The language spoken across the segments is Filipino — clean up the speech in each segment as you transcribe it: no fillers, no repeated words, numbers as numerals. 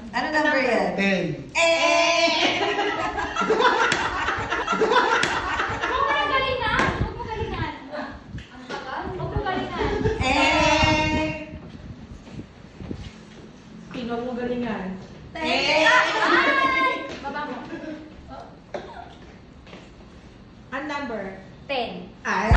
Ano number yan? 10. Huwag mo nang galingan. Huwag mo galingan. Ang tagal? Huwag mo galingan. Huwag mo galingan. Baba mo. Ang number? 10. Ay.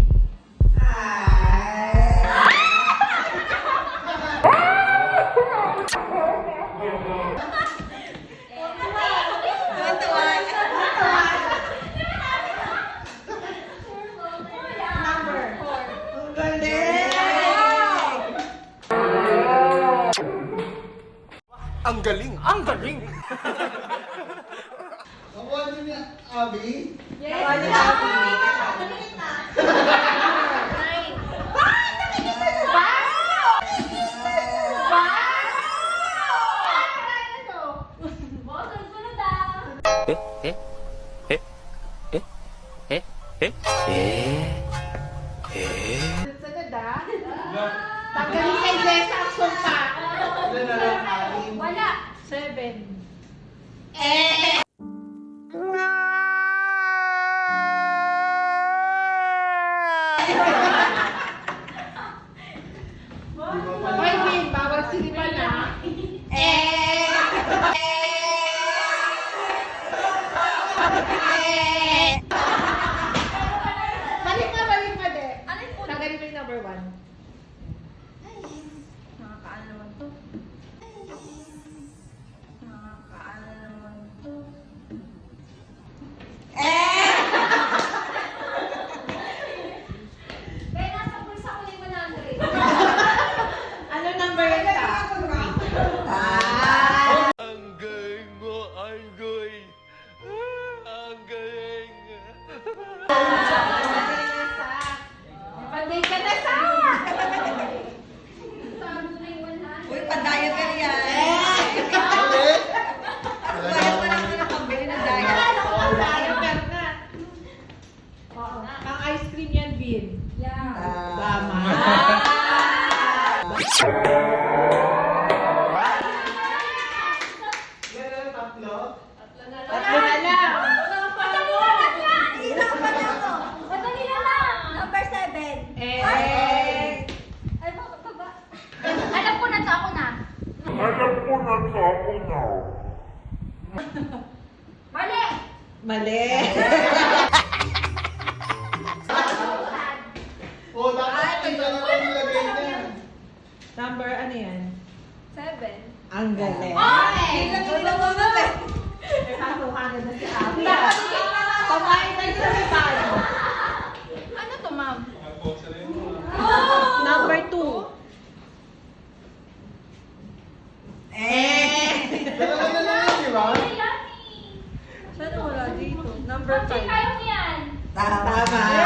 Number? 4. Ang galing! Ang galing! Ang galing! Nakuha niyo niya, Abby? Yes. Nakuha niya, Abby. Tumingin na. 9. Boss, ang sunod ah. Sunod ah. Tanggalin kay Jessa ang sumpa. Ilan na lang, Abby? Wala. 7. Hoy, Vin, bawal sinipan na. Balik nga, de. Ano yung puno? Tanggalin mo yung number 1. Nakakaano naman to. Nakakaano naman to. Kaya nasa bulsa ko na yung 100. Ano number yun ka? Ang galing mo, Anggoy! Ang galing! Panday ka na sa! Sabi ko na yung 100. Uy, pandayat ka yan. Ulit? Bayad pa lang na pambili ng diet. Ang ice cream yan, Vin. Yeah. Tama. Ilan na lang, tatlo? Tatlo na lang. Madali na lang. Number 7. Eh. Ay, bakit ba? Alam ko na to, ako na. Mali! Mali. O, dapat kita na lang nilagay niya. Number ano yan? 7. Ang galing. Oy! Eh, katuhanan na si Abby. Pamain na sa tayo. Ano to, ma'am? Number 2. Dalawa na lang yan, di ba? Ay, yummy! Saan wala dito? Number Bakit 5. kaya mo yan? Tama. Tama.